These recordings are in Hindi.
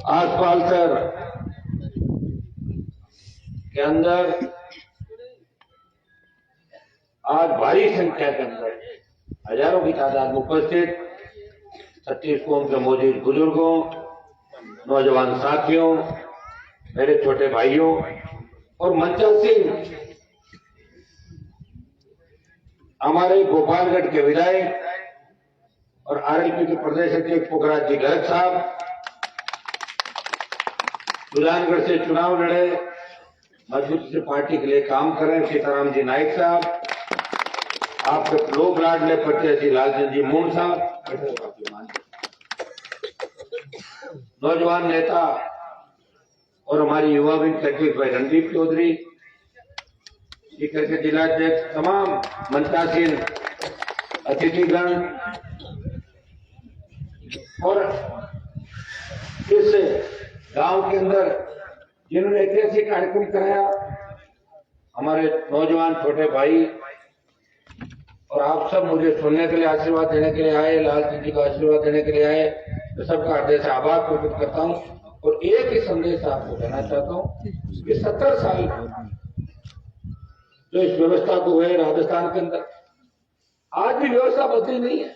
आसपाल सर के अंदर आज भारी संख्या के अंदर हजारों की तादाद में उपस्थित छत्तीस कौम के मौजूद बुजुर्गों, नौजवान साथियों, मेरे छोटे भाइयों और मंचासीन हमारे गोपालगढ़ के विधायक और आरएलपी के प्रदेश अध्यक्ष पुखराज जी गर्ग साहब, सुजानगढ़ से चुनाव लड़े, मजबूती से पार्टी के लिए काम करें सीताराम जी नाइक साहब, आपके लोक लाडले प्रत्याशी लालचंद जी मून साहब, नौजवान नेता और हमारी युवा विंग के अध्यक्ष भाई रणदीप चौधरी, सीकर के जिलाध्यक्ष, तमाम मंचासीन अतिथिगण और इस गांव के अंदर जिन्होंने ऐतिहासिक कार्यक्रम कराया, हमारे नौजवान छोटे भाई और आप सब मुझे सुनने के लिए, आशीर्वाद देने के लिए आए, लालचंद जी को आशीर्वाद देने के लिए आए, तो सबका हृदय से आभार प्रकट करता हूं। और एक ही संदेश आपको देना चाहता हूं कि 70 साल जो इस व्यवस्था को हुए राजस्थान के अंदर, आज भी व्यवस्था बदली नहीं है।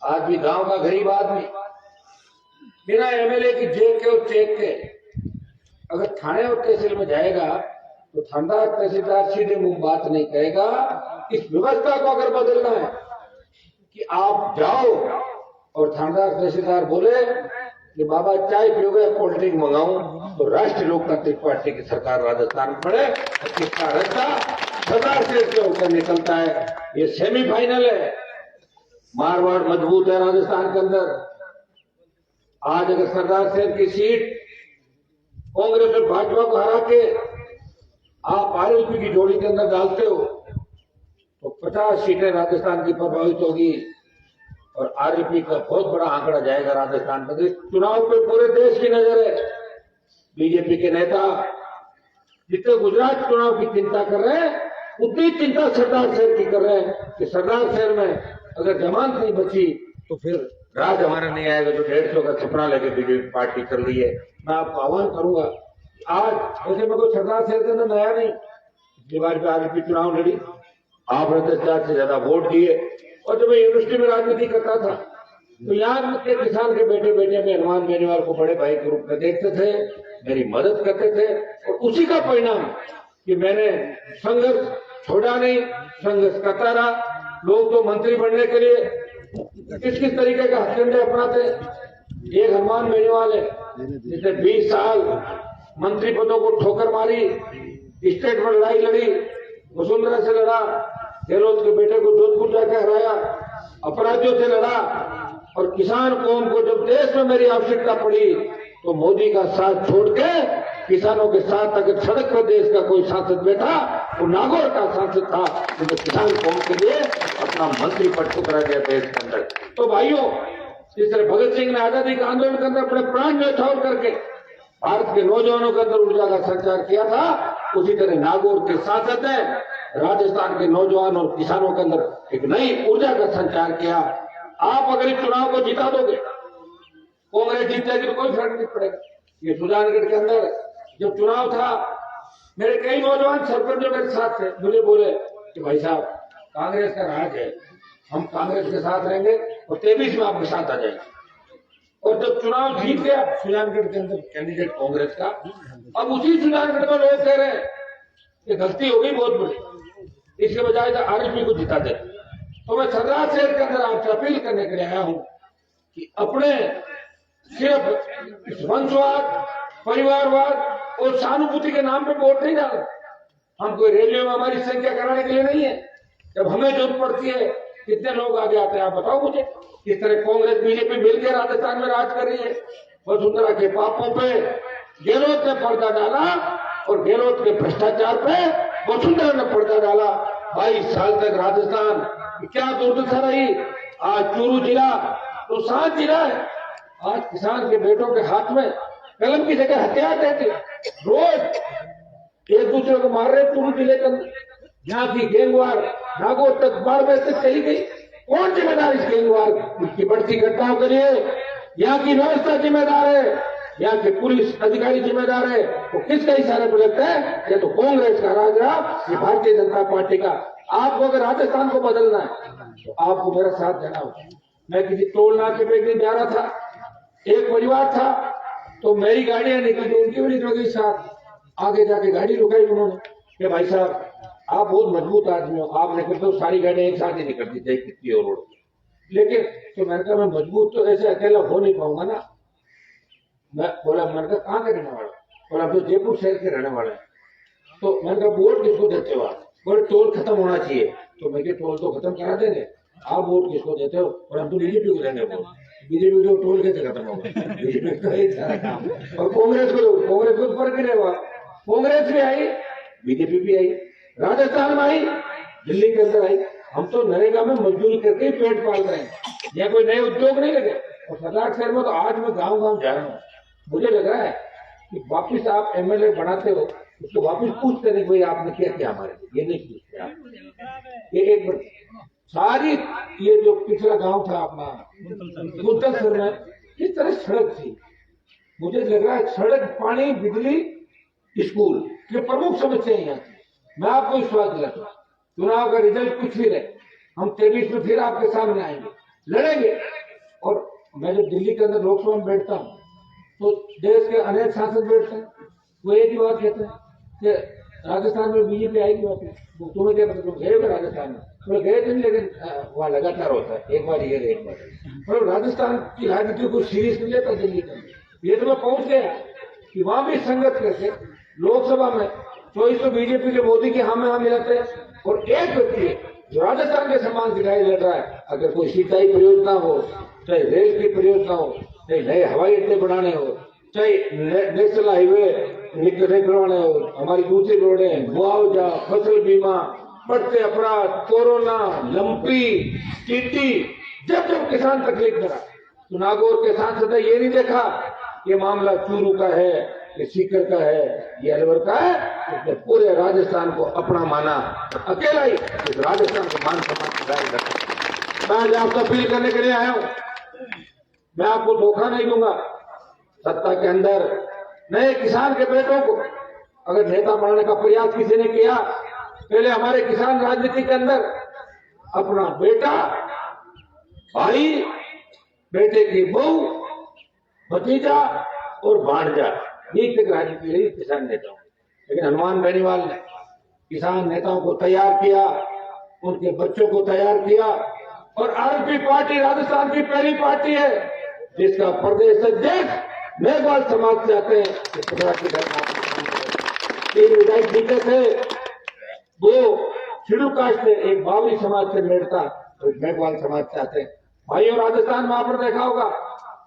आज भी गांव का गरीब आदमी बिना एमएलए की जेब के और चेक के अगर थाने और तहसील में जाएगा तो थानेदार तहसीलदार सीधे मुंह बात नहीं कहेगा। इस व्यवस्था को अगर बदलना है कि आप जाओ और थानेदार तहसीलदार बोले कि बाबा चाय पियोगे, कोल्ड ड्रिंक मंगाऊं, तो राष्ट्रीय लोकतांत्रिक पार्टी की सरकार राजस्थान में पड़े और किसका रास्ता सरदार शहर से होकर निकलता है। ये सेमीफाइनल है। मारवाड़ मजबूत है राजस्थान के अंदर। आज अगर सरदार शहर की सीट कांग्रेस और भाजपा को हरा के आप आरएलपी की जोड़ी के अंदर डालते हो तो 50 सीटें राजस्थान की प्रभावित होगी और आरएलपी का बहुत बड़ा आंकड़ा जाएगा राजस्थान में। चुनाव पे पूरे देश की नजर है। बीजेपी के नेता जितने गुजरात चुनाव की चिंता कर रहे हैं, उतनी चिंता सरदार शहर की कर रहे हैं कि सरदार शहर में अगर जमानत नहीं बची तो फिर राज हमारा नहीं आएगा। जो 150 का सपना लेके बीजेपी पार्टी कर रही है, मैं आपको आह्वान करूंगा। आज वैसे मैं कोई सरदार शहर के अंदर नया नहीं, पिछली बार भी आरएलपी चुनाव लड़ी, आपने 10,000 से ज्यादा वोट दिए। और जब मैं यूनिवर्सिटी में राजनीति करता था तो यहाँ के किसान के बेटे बेटे में हनुमान बेनीवाल को बड़े भाई के रूप में देखते थे, मेरी मदद करते थे। और उसी का परिणाम कि मैंने संघर्ष छोड़ा नहीं, संघर्ष करता रहा। लोग तो मंत्री बनने के लिए किस किस तरीके का हथकंडे अपनाते। एक हनुमान बेनीवाल है जिसने 20 साल मंत्री पदों को ठोकर मारी, स्टेट में लड़ाई लड़ी, वसुंधरा से लड़ा, गहलोत के बेटे को जोधपुर जाकर हराया, अपराधियों से लड़ा। और किसान कौम को जब देश में मेरी आवश्यकता पड़ी तो मोदी का साथ छोड़ के किसानों के साथ अगर सड़क पर देश का कोई सांसद बैठा वो नागौर का सांसद था, तो किसान कौम के लिए अपना मंत्री पद ठुकरा दिया देश के अंदर। तो भाइयों, जिस तरह भगत सिंह ने आजादी के आंदोलन के अंदर अपने प्राण न्यौछावर करके भारत के नौजवानों के अंदर ऊर्जा का संचार किया था, उसी तरह नागौर के सांसद ने राजस्थान के नौजवान और किसानों के अंदर एक नई ऊर्जा का संचार किया। आप अगर इस चुनाव को जिता दोगे, कांग्रेस जीत जाएगी तो कोई फर्क नहीं पड़ेगा। ये सुजानगढ़ के अंदर जब चुनाव था, मेरे कई नौजवान सरपंच जो मेरे साथ थे मुझे बोले कि भाई साहब कांग्रेस का राज है, हम कांग्रेस के साथ रहेंगे और 23 में आपके साथ आ जाएंगे। और जब चुनाव जीत गया सुजानगढ़ के अंदर कैंडिडेट कांग्रेस का, अब उसी सुजानगढ़ में लोग कह रहे हैं कि गलती हो गई बहुत बड़ी, इसके बजाय तो आरएलपी को जिता दे। तो मैं सरदार शहर के अंदर आपसे अपील करने के लिए आया हूं कि अपने सिर्फ वंशवाद, परिवारवाद और सहानुभूति के नाम पे वोट नहीं डालना। हम कोई रैलियों में हमारी संख्या कराने के लिए नहीं है। जब हमें जरूरत पड़ती है कितने लोग आगे आते हैं आप बताओ मुझे। किस तरह कांग्रेस बीजेपी मिलकर राजस्थान में राज कर रही है। वसुंधरा के पापों पे गहलोत ने पर्दा डाला और गहलोत के भ्रष्टाचार पे वसुंधरा ने पर्दा डाला। 22 साल तक राजस्थान क्या दुर्दशा रही। आज चूरू जिला तो 7 जिला है। आज किसान के बेटों के हाथ में कलम की जगह हथियार रहते, रोज एक दूसरे को मार रहे। चूरू जिले के अंदर यहाँ की गैंगवार नागौर तक बाढ़ में से चली गई। कौन जिम्मेदार इस गैंगवार की बढ़ती घटनाओं के लिए? यहाँ की व्यवस्था जिम्मेदार है। यहाँ के पुलिस अधिकारी जिम्मेदार है, वो किसका इशारे पर लगता है? ये तो कांग्रेस का राज रहा, ये भारतीय जनता पार्टी का। आपको अगर राजस्थान को बदलना है तो आपको मेरा साथ देना होगा। मैं किसी टोल नाके पे एक दिन जा रहा था, एक परिवार था, तो मेरी गाड़ियां निकली, उनकी भी निकल गई साथ। आगे जाके गाड़ी रुकाई उन्होंने कि भाई साहब आप बहुत मजबूत आदमी हो, आप निकलते हो सारी गाड़ियां एक साथ ही निकलती थे कितनी और रोड। लेकिन तो मैंने कहा मैं मजबूत तो ऐसे अकेला हो नहीं पाऊंगा ना। मैं बोला, मैंने कहा कहाँ के रहने वाला? बोला तो जयपुर शहर के रहने वाला है। तो मैंने कहा वोट किसको देते हो आप? बोले टोल खत्म होना चाहिए। तो मैं टोल तो खत्म करा देंगे, आप वोट किसको देते हो? और हम तो बीजेपी को देंगे वोट। बीजेपी को टोल कैसे खत्म होगा? बीजेपी का एक सारा काम। और कांग्रेस को फर्क नहीं हुआ, कांग्रेस भी आई, बीजेपी भी आई, राजस्थान में आई, दिल्ली के अंदर आई। हम तो नरेगा में मजदूरी करके ही पेट पाल रहे हैं, यहाँ कोई नए उद्योग नहीं लगे। और सरदार शहर में तो आज मैं गांव गांव जा रहा हूँ, मुझे लग रहा है कि वापिस आप एमएलए बनाते हो उसको वापिस पूछते नहीं भाई आपने क्या किया हमारे लिए, ये नहीं पूछते आप। ये एक बार सारी ये जो पिछला गांव था अपना मुद्दसर में, किस तरह सड़क थी, मुझे लग रहा है सड़क, पानी, बिजली, स्कूल, ये प्रमुख समस्या यहाँ थी। मैं आपको विश्वास दिलाता हूँ, चुनाव का रिजल्ट कुछ भी रहे, हम 23 में फिर आपके सामने आएंगे, लड़ेंगे। और मैं जब दिल्ली के अंदर लोकसभा में बैठता हूँ तो देश के अनेक सांसद बैठते हैं, वो एक ही बात कहते हैं कि राजस्थान में बीजेपी आएगी वापस। तुम्हें क्या पता, तुम गए हो राजस्थान में? तो गए थे, लेकिन वहाँ लगातार होता है, एक बार ये एक बार। मतलब राजस्थान की राजनीति को सीरियस नहीं लेता दिल्ली का। ये तो मैं पहुंच गया कि वहां भी संगत करके लोकसभा में 24 तो बीजेपी के मोदी के हाँ में हाँ मिलाते हैं, और एक व्यक्ति जो राजस्थान के समान दिखाई दे रहा है, अगर कोई सिंचाई परियोजना हो, चाहे रेल की परियोजना हो, चाहे नए हवाई अड्डे बनाने हो, चाहे नेशनल हाईवे निकलवाने हो, हमारी दूसरी रोडें, मुआवजा, फसल बीमा, बढ़ते अपराध, कोरोना, लंपी, टीटी, जब जब किसान तकलीफ में रहा, तो नागौर के सांसद ने ये नहीं देखा ये मामला चूरू का है, ये सीकर का है, ये अलवर का है। उसने पूरे राजस्थान को अपना माना, अकेला ही इस राजस्थान को मान सम्मान बनाए रखा। मैं आज आपसे अपील करने के लिए आया हूं, मैं आपको धोखा नहीं दूंगा। सत्ता के अंदर नए किसान के बेटों को अगर नेता बनाने का प्रयास किसी ने किया, पहले हमारे किसान राजनीति के अंदर अपना बेटा, भाई, बेटे की बहू, भतीजा और भांजा, ये तक राजनीति रही किसान नेताओं। लेकिन हनुमान बेनीवाल ने किसान नेताओं को तैयार किया, उनके बच्चों को तैयार किया, और आरपी पार्टी राजस्थान की पहली पार्टी है जिसका प्रदेश अध्यक्ष मेघवाल समाज से आते हैं। 3 विधायक जीते थे, 2 शेड्यूल कास्ट से, एक बावरी समाज से लड़ता, तो मेघवाल समाज से आते हैं। भाइयों, राजस्थान में आपने देखा होगा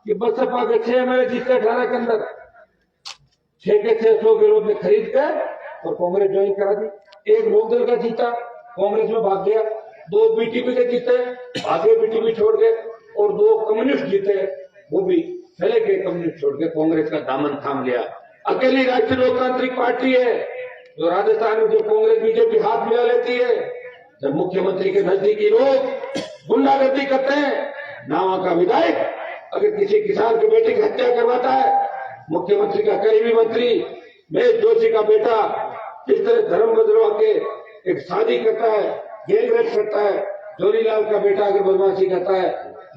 कि बसपा के 6 एमएलए जीते 18 के अंदर, 6 के 600 विरोध में खरीद कर और कांग्रेस ज्वाइन करा दी। एक लोकदल का जीता, कांग्रेस में भाग गया। 2 बीटीपी के जीते, भागे, बीटीपी छोड़ गए, और 2 कम्युनिस्ट जीते, वो भी पहले के कम्युनिस्ट छोड़ के कांग्रेस का दामन थाम लिया। अकेली राष्ट्रीय लोकतांत्रिक पार्टी है जो राजस्थान में, जो कांग्रेस बीजेपी हाथ मिला लेती है। जब मुख्यमंत्री के नजदीकी लोग गुंडागर्दी करते हैं, ना वहां का विधायक अगर किसी किसान के बेटे की हत्या करवाता है, मुख्यमंत्री का करीबी मंत्री महेश जोशी का बेटा किस तरह धर्म बदलवा के एक शादी करता है, गैंग रेप करता है, जोरीलाल का बेटा अगर बदमाशी करता है,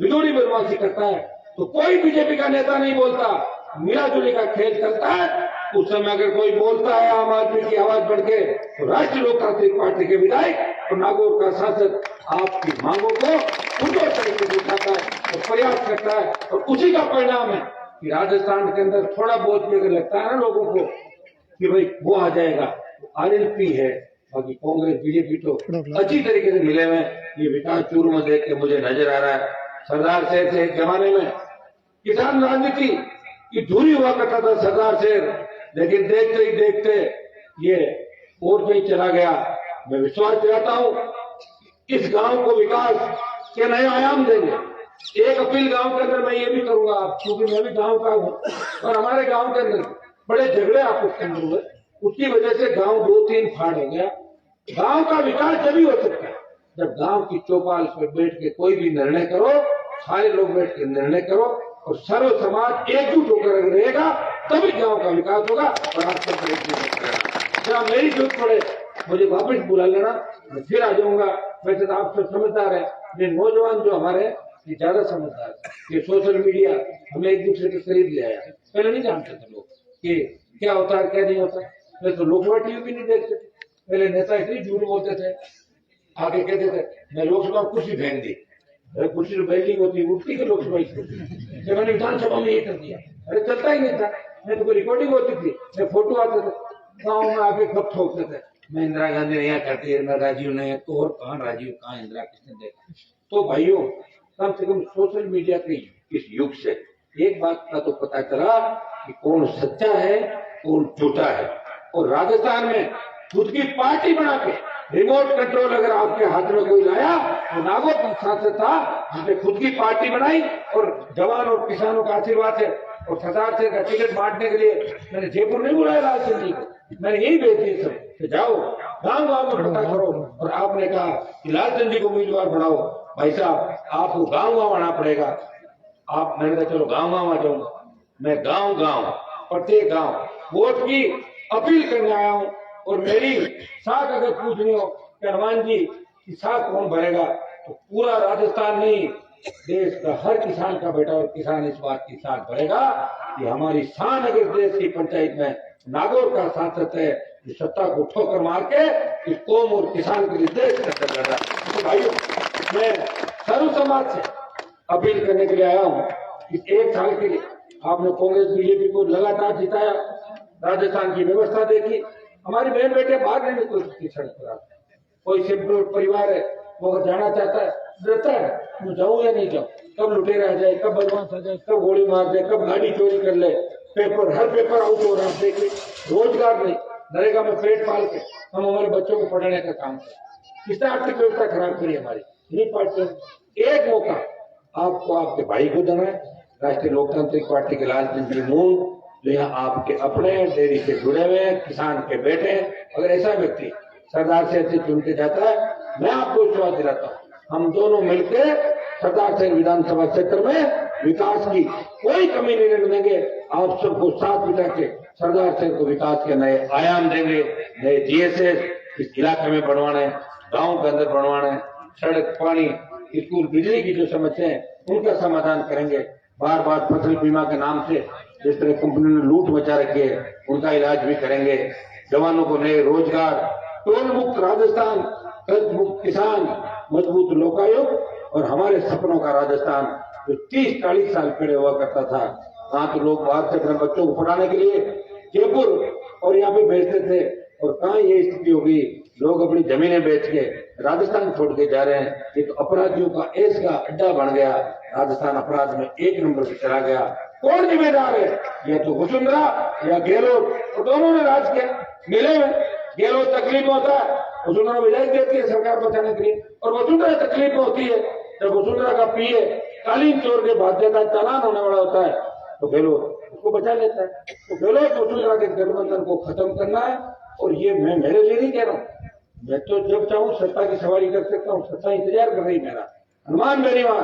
विदोड़ी बदमाशी करता है, तो कोई बीजेपी का नेता नहीं बोलता, मिलाजुली का खेल चलता है। उस समय अगर कोई बोलता है आम आदमी की आवाज बढ़ के, तो राष्ट्रीय लोकतांत्रिक पार्टी के विधायक और नागौर का सांसद आपकी मांगों को पुरजोर तरीके से उठाता है और प्रयास करता है, और उसी का परिणाम है कि राजस्थान के अंदर थोड़ा बहुत भी अगर लगता है ना लोगों को कि भाई वो आ जाएगा, आरएलपी है, बाकी कांग्रेस बीजेपी तो अच्छी तरीके से मिले हुए। ये विकास चूरू में देख के मुझे नजर आ रहा है। सरदार शहर से एक जमाने में किसान राजनीति की दूरी हुआ करता था सरदार शहर, लेकिन देखते ही देखते ये और कहीं चला गया। मैं विश्वास दिलाता हूं इस गांव को विकास के नए आयाम देंगे। एक अपील गांव के अंदर मैं ये भी करूंगा, क्योंकि मैं भी गांव का हूं, और हमारे गांव के अंदर बड़े झगड़े आपस के अंदर हुए, उसकी वजह से गांव 2-3 फाड़ हो गया। गांव का विकास तभी हो सकता है जब गांव की चौपाल पर बैठ के कोई भी निर्णय करो, सारे लोग बैठ के निर्णय करो, और सर्व समाज एकजुट होकर रहेगा तभी गांव का विकास होगा। और आप सब जहाँ मेरी जरूरत पड़े मुझे वापस बुला लेना, मैं फिर आ जाऊंगा। वैसे तो आप सब समझदार है, ये नौजवान जो हमारे ये ज्यादा समझदार है। ये सोशल मीडिया हमें एक दूसरे के करीब ले आया। पहले नहीं जानते थे लोग कि क्या होता है क्या नहीं होता। मैं तो लोकसभा टीवी भी नहीं देखते। पहले नेता इतनी झूठ बोलते थे, आगे कहते थे मैं लोकसभा कुर्सी फेंक दी। अरे कुर्सी तो बैठिंग होती उठती के लोकसभा जब मैंने विधानसभा में ये कर दिया। अरे चलता ही नहीं था, मैं तो कोई रिकॉर्डिंग होती थी, मैं फोटो आते थे, गाँव में आके कब ठोकते थे मैं इंदिरा गांधी ने यहाँ करती है, मैं राजीव ने तो और कहाँ राजीव कहाँ इंदिरा किसने देखा। तो भाइयों कम से कम सोशल मीडिया के इस युग से एक बात का तो पता चला कि कौन सच्चा है कौन झूठा है। और राजस्थान में खुद की पार्टी बना के रिमोट कंट्रोल अगर आपके हाथ में कोई लाया तो नागौर सांसद था जिसने खुद की पार्टी बनाई और जवान और किसानों का आशीर्वाद है। और सरदार से का टिकट बांटने के लिए मैंने जयपुर नहीं बुलाया लालचंद जी को, मैंने यही भेज दिए सब कि जाओ गांव गांव में पता करो। और आपने कहा कि लालचंद जी को उम्मीदवार बनाओ। भाई साहब आपको गांव गांव आना पड़ेगा। आप मैंने कहा चलो गांव गांव आ जाऊंगा। मैं गांव गांव प्रत्येक गांव वोट की अपील करने आया हूं। और मेरी साख अगर पूछनी हो कि हनुमान जी की साख कौन भरेगा तो पूरा राजस्थान नहीं देश का हर किसान का बेटा और किसान इस बात की साख भरेगा कि हमारी शान अगर देश की पंचायत में नागौर का सांसद है जो सत्ता को ठोकर मार के इस कौम और किसान के लिए देश कर रहा है। तो भाइयों मैं सर्व समाज से अपील करने के लिए आया हूँ। इस एक साल के लिए आपने कांग्रेस बीजेपी को लगातार जिताया, राजस्थान की व्यवस्था देखी। हमारी बहन बेटे बाहर नहीं निकल सड़क पर आते। कोई सिंपल परिवार है वो अगर जाना चाहता है डरता है मैं जाऊं या नहीं जाऊं, कब लुटेरा आ जाए, कब बदमाश आ जाए, कब गोली मार दे, कब गाड़ी चोरी कर ले। पेपर हर पेपर आउट हो रहा है। देखिए रोजगार नहीं, नरेगा में पेट पाल के हम हमारे बच्चों को पढ़ाने का काम करें। किसने आर्थिक व्यवस्था खराब करी हमारी नहीं पार्टी। एक मौका आपको आपके भाई को देना है, राष्ट्रीय लोकतांत्रिक पार्टी के लालचंद जी मूंग जो यहाँ आपके अपने डेयरी से जुड़े हुए हैं, किसान के बेटे। अगर ऐसा व्यक्ति सरदार से अच्छे चुन के जाता है मैं आपको विश्वास दिलाता हूँ हम दोनों मिलकर सरदार से विधानसभा क्षेत्र में विकास की कोई कमी नहीं रहने देंगे। आप सबको साथ बिठा के सरदार से को विकास के नए आयाम देंगे। नए जीएसएस इस इलाके में बनवाने, गाँव के अंदर बनवाने, सड़क पानी स्कूल बिजली की जो समस्या है उनका समाधान करेंगे। बार बार फसल बीमा के नाम से जिस तरह कंपनी ने लूट मचा रखी है उनका इलाज भी करेंगे। जवानों को नए रोजगार, टोल मुक्त राजस्थान, कर्ज मुक्त किसान, मजबूत लोकायुक्त और हमारे सपनों का राजस्थान जो 30-40 साल पहले हुआ करता था। वहां तो लोग बाहर से अपने बच्चों को पढ़ाने के लिए जयपुर और यहाँ पे भेजते थे और कहाँ ये स्थिति हो गई, लोग अपनी जमीनें बेच के राजस्थान छोड़ के जा रहे हैं। ये तो अपराधियों का ऐश का अड्डा बन गया। राजस्थान अपराध में 1 नंबर पे चला गया। कौन जिम्मेदार है? या तो वसुंधरा या गहलोत, और दोनों ने राज किया मिले में। गहलोत तकलीफ में होता है, वसुंधरा विधायक देती है सरकार बचाने के लिए, और वसुंधरा तकलीफ में होती है जब वसुंधरा का पीए कालीन चोर के बाध्यता चालान होने वाला होता है तो गहलोत उसको बचा लेता है। तो गहलोत वसुंधरा के गठबंधन को खत्म करना है। और ये मैं मेरे लिए नहीं कह रहा हूँ, मैं तो जब चाहूँ सत्ता की सवारी कर सकता हूँ। सत्ता इंतजार कर रही मेरा। हनुमान बेनीवाल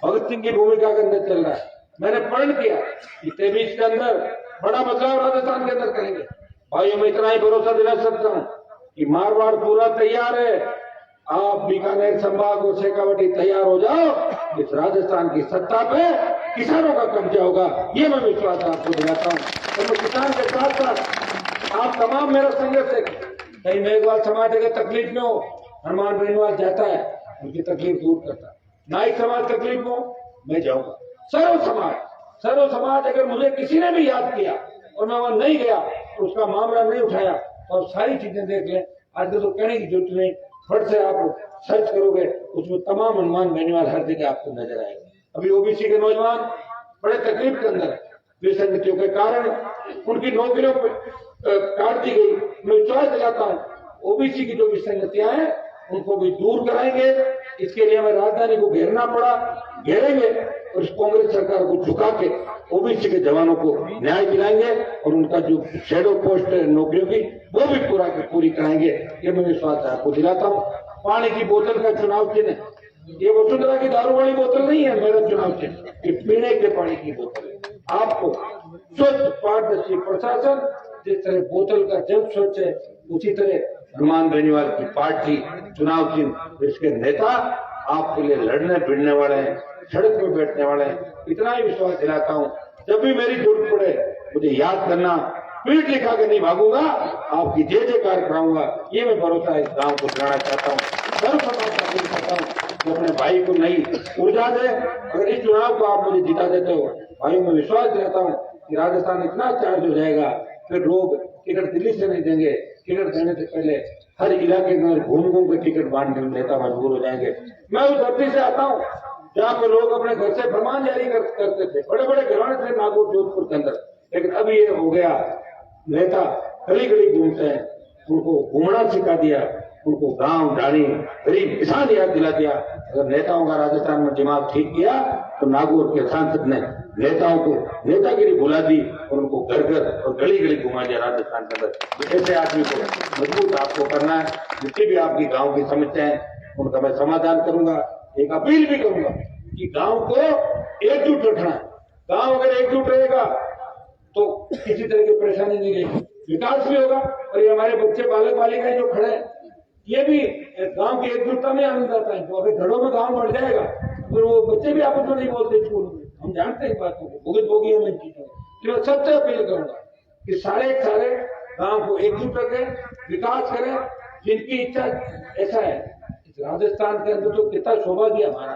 भगत सिंह की भूमिका के अंदर चल रहा है। मैंने प्रण किया कि 23 के अंदर बड़ा बदलाव राजस्थान के अंदर करेंगे। भाइयों मैं इतना ही भरोसा दिला सकता हूँ कि मारवाड़ पूरा तैयार है। आप बीकानेर संभाग और शेखावटी तैयार हो जाओ। इस राजस्थान की सत्ता पे किसानों का कब्जा होगा, ये मैं विश्वास आपको दिलाता हूँ। तो मैं किसान के साथ साथ आप तमाम मेरा संघर्ष है। कहीं मेघवाल समाज अगर तकलीफ में हो, हनुमान बेनीवाल जाता है उनकी तकलीफ दूर करता है। नाइक समाज तकलीफ में हो, मैं जाऊंगा। सर्व समाज अगर मुझे किसी ने भी याद किया और मैं वहां नहीं गया तो उसका मामला नहीं उठाया और सारी चीजें देख लें। आज तो कहने की जरूरत नहीं, फट से आप सर्च करोगे उसमें तमाम हनुमान बेनीवाल हर जगह आपको नजर आएगा। अभी ओबीसी के नौजवान बड़े तकलीफ के अंदर है। विसंगतियों के कारण उनकी नौकरियों काट दी गई। मैं विश्वास दिलाता हूँ ओबीसी की जो विसंगतियां हैं उनको भी दूर कराएंगे। इसके लिए हमें राजधानी को घेरना पड़ा, घेरेंगे और इस कांग्रेस सरकार को झुका के ओबीसी के जवानों को न्याय दिलाएंगे और उनका जो शेडो पोस्ट है नौकरियों की वो भी पूरी कराएंगे। ये मैं विश्वास आपको दिलाता हूँ। पानी की बोतल का चुनाव चिन्ह ये वसुंधरा की दारू वाली बोतल नहीं है मेरा चुनाव चिन्ह, ये पीने के पानी की बोतल है। आपको स्वच्छ पारदर्शी प्रशासन, जिस तरह बोतल का जल स्वच्छ है उसी तरह हनुमान बेनीवाल की पार्टी चुनाव चिन्ह, इसके नेता आपके लिए लड़ने भिड़ने वाले हैं, सड़क पर बैठने वाले हैं। इतना ही विश्वास दिलाता हूँ, जब भी मेरी जरूरत पड़े मुझे याद करना, पीठ लिखा के नहीं भागूंगा, आपकी जय जयकार कराऊंगा। ये मैं भरोसा इस गांव को दिलाना चाहता हूँ, सर्व समाज का अपील करता हूँ कि अपने भाई को नई ऊर्जा दे। अगर इस चुनाव को आप मुझे जिता देते हो, भाइयों में विश्वास दिलाता हूँ कि राजस्थान इतना चार्ज हो जाएगा, फिर लोग टिकट दिल्ली से नहीं देंगे, टिकट देने से पहले हर इलाके में घूम घूम के टिकट बांटने में नेता मजबूर हो जाएंगे। मैं उस धरती से आता हूँ जहाँ पे लोग अपने घर से फरमान जारी करते थे, बड़े बड़े घराने थे नागौर जोधपुर के अंदर, लेकिन अब ये हो गया नेता गली गली घूमते हैं, उनको घूमना सिखा दिया, उनको गांव डाली गरीब किसान याद दिला दिया। अगर नेताओं का राजस्थान में दिमाग ठीक किया तो नागौर के सांसद ने नेताओं को नेतागिरी भुला दी और उनको घर घर और गली गली घुमा दिया राजस्थान के अंदर। ऐसे आदमी को मजबूत आपको करना है। जितनी भी आपकी गांव की समस्याएं उनका मैं समाधान करूंगा। एक अपील भी करूंगा कि गांव को एकजुट रखना है। गांव अगर एकजुट रहेगा तो किसी तरह की परेशानी नहीं रहेगी, विकास भी होगा। और ये हमारे बच्चे बालक बालिकाएं जो खड़े हैं, ये भी गांव की एकजुटता में आनंद आता है। तो अगर घरों में गांव बढ़ जाएगा तो वो बच्चे भी आपस में नहीं बोलते स्कूल में, हम जानते हैं बातों को, भुगत भोगी हम इन चीजों को। तो मैं सबसे अपील करूंगा कि सारे गांव को एकजुट रखें, विकास करें। जिनकी इच्छा ऐसा है, राजस्थान के अंदर तो कितना सौभाग्य हमारा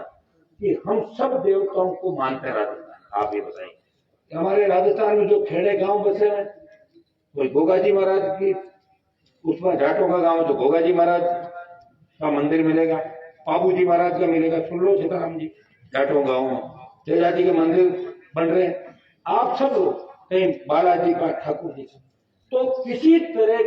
कि हम सब देवताओं को मानते हैं राजस्थान। आप ये बताइए, हमारे राजस्थान में जो खेड़े गांव बसे हैं, कोई गोगाजी महाराज की उसमें जाटों का गांव, तो गोगाजी महाराज का मंदिर मिलेगा, बाबूजी महाराज का मिलेगा, सुन लो सीताराम जी जाटों गांव में तेजा जी के मंदिर बन रहे हैं। आप सब लोग कहीं बालाजी का, ठाकुर जी का, तो किसी तरह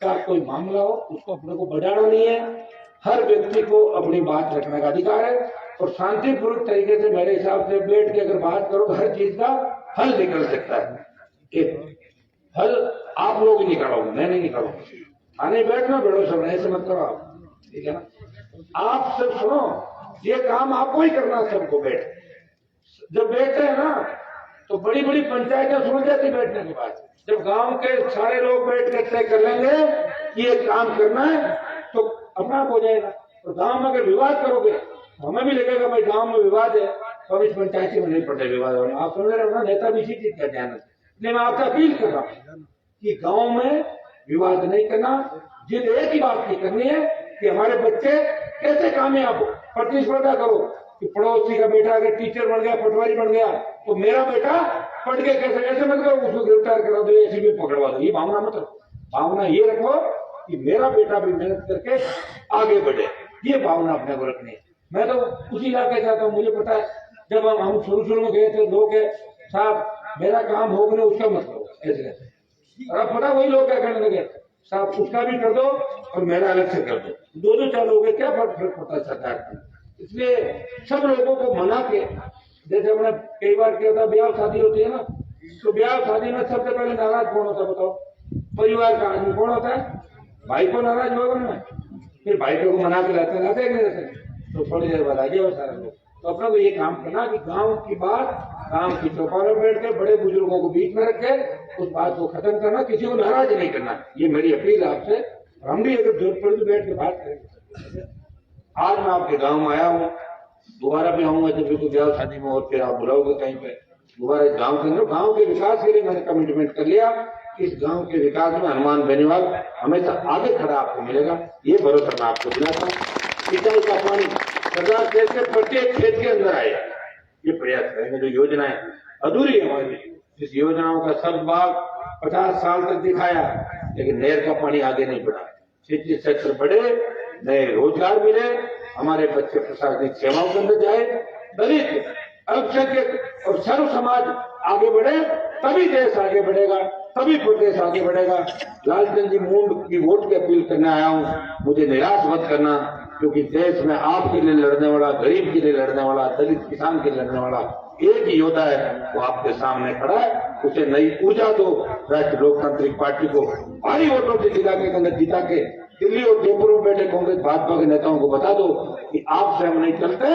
का कोई मामला हो उसको अपने को बढ़ाना नहीं है। हर व्यक्ति को अपनी बात रखने का अधिकार है और शांतिपूर्वक तरीके से मेरे हिसाब से बैठ के अगर बात करो तो हर चीज का हल निकल सकता है। हल आप लोग ही निकालोगे, मैं नहीं निकालूंगा। आने बैठना बैठो सब, ऐसे मत करो आप, ठीक है ना। आप सब सुनो, ये काम आपको ही करना है सबको। बैठ जब बैठते हैं ना तो बड़ी बड़ी पंचायतें सुन जाती बैठने के बाद। जब गांव के सारे लोग बैठ कर तय कर लेंगे कि ये काम करना है तो अपना आप हो जाएगा। तो गांव में अगर विवाद करोगे हमें भी लगेगा भाई गांव में विवाद है तो इस पंचायती में नहीं पड़ते विवाद होने। आप समझ रहे हो ना, नेता भी इसी चीज का ध्यान रखें। इसलिए मैं आपसे अपील कर रहा हूँ कि गांव में विवाद नहीं करना। जिन एक ही बात की करनी है कि हमारे बच्चे कैसे कामयाब हो, प्रतिस्पर्धा करो कि पड़ोसी का बेटा अगर टीचर बन गया, पटवारी बन गया, तो मेरा बेटा पढ़ के कैसे, ऐसे मत करो उसको गिरफ्तार करा दो, ऐसे भी पकड़वा दो। ये भावना मत रखो। भावना ये रखो कि मेरा बेटा भी मेहनत करके आगे बढ़े, ये भावना अपने को रखनी है। मैं तो उसी इलाके जाता हूँ, मुझे पता है जब हम शुरू में गए थे, लोग साहब मेरा काम हो गया उसका मत करो, ऐसे कहते। और अब पता वही लोग क्या करने लगे, साहब उसका भी कर दो और मेरा अलग से कर दो। दो चार लोग क्या फर्क पड़ता है सरकार का। इसलिए सब लोगों को मना के, जैसे हमने कई बार क्या होता है, ब्याह शादी होती है ना, तो ब्याह शादी में सबसे पहले नाराज कौन होता है बताओ? परिवार का आदमी कौन होता है? भाई को नाराज होगा ना, फिर भाई को मना के लाते तो थोड़ी देर बाद आ गया सारे लोग। तो अपना को ये काम करना कि गांव की बात गांव की चौपाल में बैठ के बड़े बुजुर्गों को बीच में रखे, उस बात को खत्म करना, किसी को नाराज नहीं करना। ये मेरी अपील आपसे। हम भी अगर जरूरत पड़े तो बैठ के बात करेंगे। आज मैं आपके गांव में आया हूँ, दोबारा भी आऊंगा जब भी कोई ब्याह शादी में, और फिर आप बुलाओगे कहीं पे दोबारा इस गांव के अंदर। गांव के विकास के लिए मैंने कमिटमेंट कर लिया, इस गांव के विकास में हनुमान बेनीवाल हमेशा आगे खड़ा आपको मिलेगा, ये भरोसा मैं आपको दिलाता हूँ। सिंचाई का पानी सरकार देश के प्रत्येक खेत के अंदर आएगा, ये प्रयास करेंगे। जो योजनाएं अधूरी है हमारी, इस योजनाओं का सब भाग 50 साल तक दिखाया, लेकिन नहर का पानी आगे नहीं बढ़ा। सिंचाई क्षेत्र बढ़े, नए रोजगार मिले, हमारे बच्चे प्रशासनिक सेवाओं के अंदर जाए, दलित, अल्पसंख्यक और सर्व समाज आगे बढ़े, तभी देश आगे बढ़ेगा, तभी प्रदेश आगे बढ़ेगा। लालचंद जी मूंड की वोट की अपील करने आया हूँ, मुझे निराश मत करना, क्योंकि देश में आपके लिए लड़ने वाला, गरीब के लिए लड़ने वाला, दलित किसान के लिए लड़ने वाला एक ही योद्धा है, वो आपके सामने खड़ा है। उसे नई ऊर्जा दो, राष्ट्रीय लोकतांत्रिक पार्टी को भारी वोटों से जिला के अंदर जिता के दिल्ली और जयपुर में बैठे कांग्रेस भाजपा के नेताओं को बता दो कि आपसे हम नहीं चलते,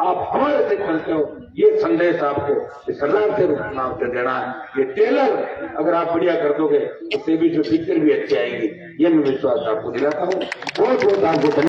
आप हमारे से चलते हो। ये संदेश आपको इस सरदार से नाम से देना है। ये टेलर अगर आप बढ़िया कर दोगे तो सेबी जो पिक्चर भी अच्छी आएगी, ये मैं विश्वास आपको दिलाता हूँ। बहुत बहुत आपको